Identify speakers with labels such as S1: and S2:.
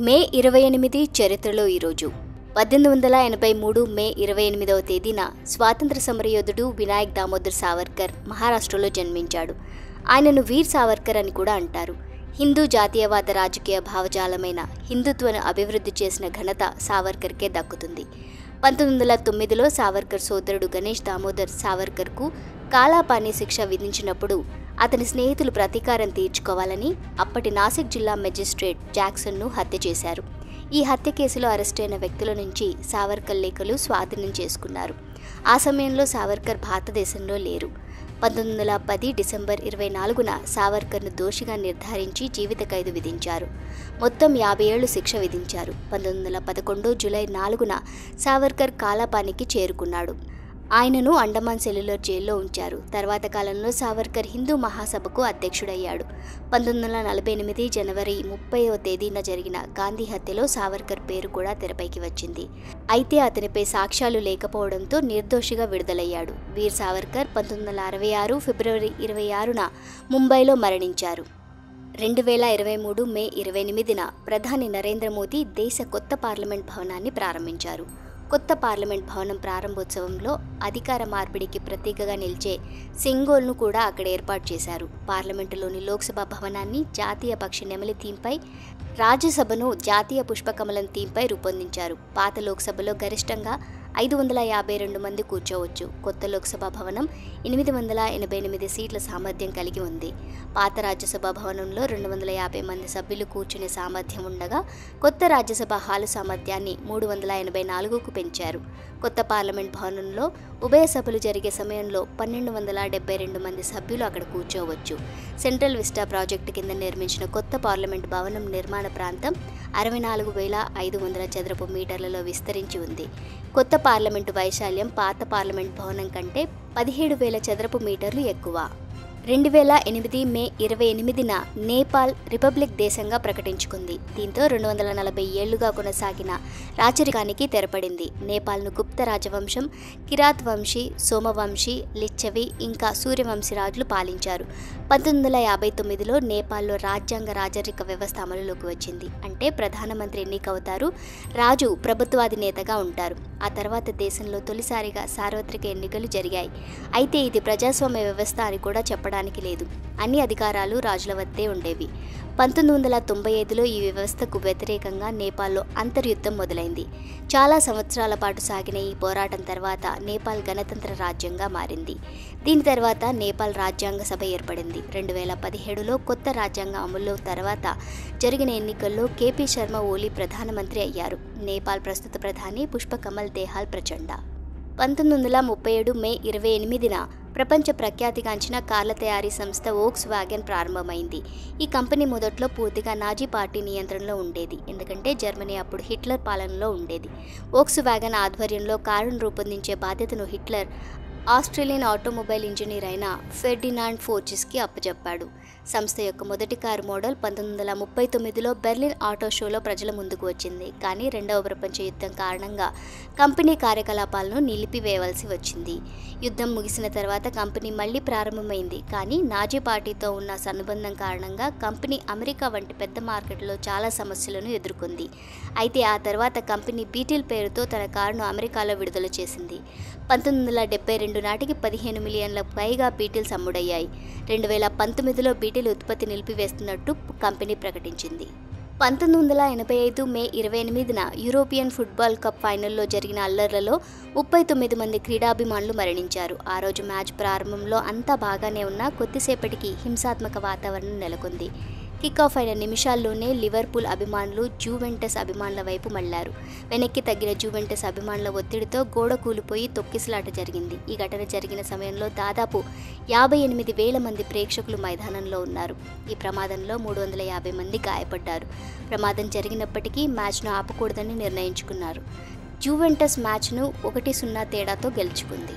S1: మే 28 చరిత్రలో ఈరోజు 1883 మే 28వ తేదీన స్వాతంత్ర సమరయోధుడు వినాయక్ దామోదర్ సావర్కర్ మహారాష్ట్రలో జన్మించాడు. ఆయనను వీర్ సావర్కర్ అని కూడా అంటారు. హిందూ జాతీయవాద రాజకీయ భావజాలమైన హిందుత్వను అభివృద్ధి చేసిన ఘనత సావర్కర్కే దక్కుతుంది. 1909లో సావర్కర్ సోదరుడు గణేష్ దామోదర్ సావర్కర్కు కాలాపానీ శిక్ష విధించినప్పుడు అతని స్నేహితులు ప్రతీకారం తీర్చుకోవాలని అప్పటి నాసిక్ జిల్లా మెజిస్ట్రేట్ జాక్సన్ను హత్య చేశారు. ఈ హత్య కేసులో అరెస్టైన వ్యక్తుల నుంచి సావర్కర్ లేఖలు స్వాధీనం చేసుకున్నారు. ఆ సమయంలో సావర్కర్ భారతదేశంలో లేరు. 1910 డిసెంబర్ 24న సావర్కర్ను దోషిగా నిర్ధారించి జీవిత ఖైదు విధించారు. మొత్తం 50 ఏళ్లు శిక్ష విధించారు. 1911 జూలై 4న సావర్కర్ కాలాపానికి చేరుకున్నాడు. ఆయనను అండమాన్ సెల్యులర్ జైల్లో ఉంచారు. తర్వాత కాలంలో సావర్కర్ హిందూ మహాసభకు అధ్యక్షుడయ్యాడు. 1948 జనవరి 30వ తేదీన జరిగిన గాంధీ హత్యలో సావర్కర్ పేరు కూడా తెరపైకి వచ్చింది. అయితే అతనిపై సాక్ష్యాలు లేకపోవడంతో నిర్దోషిగా విడుదలయ్యాడు. వీర్ సావర్కర్ 1966 ఫిబ్రవరి 26న ముంబైలో మరణించారు. 2023 మే 28న ప్రధాని నరేంద్ర మోదీ దేశ కొత్త పార్లమెంట్ భవనాన్ని ప్రారంభించారు. కొత్త పార్లమెంట్ భవనం ప్రారంభోత్సవంలో అధికార మార్పిడికి ప్రతీకగా నిలిచే సింగోల్ను కూడా అక్కడ ఏర్పాటు చేశారు. పార్లమెంటులోని లోక్సభ భవనాన్ని జాతీయ పక్షి నెమలి థీమ్పై, రాజ్యసభను జాతీయ పుష్పకమలం థీమ్పై రూపొందించారు. పాత లోక్సభలో గరిష్టంగా 552 మంది కూర్చోవచ్చు. కొత్త లోక్సభ భవనం 888 సీట్ల సామర్థ్యం కలిగి ఉంది. పాత రాజ్యసభ భవనంలో 250 మంది సభ్యులు కూర్చునే సామర్థ్యం ఉండగా కొత్త రాజ్యసభ హాలు సామర్థ్యాన్ని 384కు పెంచారు. కొత్త పార్లమెంట్ భవనంలో ఉభయ సభలు జరిగే సమయంలో 1272 మంది సభ్యులు అక్కడ కూర్చోవచ్చు. సెంట్రల్ విస్టా ప్రాజెక్టు కింద నిర్మించిన కొత్త పార్లమెంట్ భవనం నిర్మాణ ప్రాంతం 64,500 చదరపు మీటర్లలో విస్తరించి ఉంది. కొత్త పార్లమెంటు వైశాల్యం పాత పార్లమెంట్ భవనం కంటే 17,000 చదరపు మీటర్లు ఎక్కువ. 2008 మే 28న నేపాల్ రిపబ్లిక్ దేశంగా ప్రకటించుకుంది. దీంతో 240 ఏళ్లుగా కొనసాగిన రాచరికానికి తెరపడింది. నేపాల్ను గుప్త రాజవంశం, కిరాత్ వంశీ, సోమవంశీ, లిచ్చవి ఇంకా సూర్యవంశీ రాజులు పాలించారు. 1959లో నేపాల్లో రాజ్యాంగ రాజరిక వ్యవస్థ అమలులోకి వచ్చింది. అంటే ప్రధానమంత్రి ఎన్నికవుతారు, రాజు ప్రభుత్వాధినేతగా ఉంటారు. ఆ తర్వాత దేశంలో తొలిసారిగా సార్వత్రిక ఎన్నికలు జరిగాయి. అయితే ఇది ప్రజాస్వామ్య వ్యవస్థ అని కూడా చెప్పడానికి లేదు. అన్ని అధికారాలు రాజుల వద్దే ఉండేవి. 1995లో ఈ వ్యవస్థకు వ్యతిరేకంగా నేపాల్లో అంతర్యుద్ధం మొదలైంది. చాలా సంవత్సరాల పాటు సాగిన ఈ పోరాటం తర్వాత నేపాల్ గణతంత్ర రాజ్యంగా మారింది. దీని తర్వాత నేపాల్ రాజ్యాంగ సభ ఏర్పడింది. 2017లో కొత్త రాజ్యాంగం అమలు తర్వాత జరిగిన ఎన్నికల్లో కేపీ శర్మ ఓలీ ప్రధానమంత్రి అయ్యారు. నేపాల్ ప్రస్తుత ప్రధాని పుష్పకమల్ దేహాల్ ప్రచండ. 1937 మే 28న ప్రపంచ ప్రఖ్యాతిగాంచిన కార్ల తయారీ సంస్థ వోక్స్ వ్యాగన్ ప్రారంభమైంది. ఈ కంపెనీ మొదట్లో పూర్తిగా నాజీ పార్టీ నియంత్రణలో ఉండేది. ఎందుకంటే జర్మనీ అప్పుడు హిట్లర్ పాలనలో ఉండేది. వోక్స్ వ్యాగన్ ఆధ్వర్యంలో కారును రూపొందించే బాధ్యతను హిట్లర్ ఆస్ట్రేలియన్ ఆటోమొబైల్ ఇంజనీర్ అయిన ఫెర్డినాండ్ ఫోర్చిస్కి అప్పచెప్పాడు. సంస్థ యొక్క మొదటి కారు మోడల్ 1939లో బెర్లిన్ ఆటో షోలో ప్రజల ముందుకు వచ్చింది. కానీ రెండవ ప్రపంచ యుద్ధం కారణంగా కంపెనీ కార్యకలాపాలను నిలిపివేయవలసి వచ్చింది. యుద్ధం ముగిసిన తర్వాత కంపెనీ మళ్లీ ప్రారంభమైంది. కానీ నాజీ పార్టీతో ఉన్న అనుబంధం కారణంగా కంపెనీ అమెరికా వంటి పెద్ద మార్కెట్లో చాలా సమస్యలను ఎదుర్కొంది. అయితే ఆ తర్వాత కంపెనీ బీటిల్ పేరుతో తన కారును అమెరికాలో విడుదల చేసింది. 1972 నాటికి 15 మిలియన్ల పైగా బీటిల్స్ అమ్ముడయ్యాయి. 2019లో బీటిల్ ఉత్పత్తి నిలిపివేస్తున్నట్టు కంపెనీ ప్రకటించింది. 1985 మే 28న యూరోపియన్ ఫుట్బాల్ కప్ ఫైనల్లో జరిగిన అల్లర్లలో 39 మంది క్రీడాభిమానులు మరణించారు. ఆ రోజు మ్యాచ్ ప్రారంభంలో అంతా బాగానే ఉన్నా కొద్దిసేపటికి హింసాత్మక వాతావరణం నెలకొంది. కిక్ ఆఫ్ అయిన నిమిషాల్లోనే లివర్పూల్ అభిమానులు జూవెంటస్ అభిమానుల వైపు మళ్లారు. వెనక్కి తగ్గిన జూవెంటస్ అభిమానుల ఒత్తిడితో గోడ కూలిపోయి తొక్కిసలాట జరిగింది. ఈ ఘటన జరిగిన సమయంలో దాదాపు 58,000 మంది ప్రేక్షకులు మైదానంలో ఉన్నారు. ఈ ప్రమాదంలో 350 మంది గాయపడ్డారు. ప్రమాదం జరిగినప్పటికీ మ్యాచ్ను ఆపకూడదని నిర్ణయించుకున్నారు. జూవెంటస్ మ్యాచ్ను 1-0 తేడాతో గెలుచుకుంది.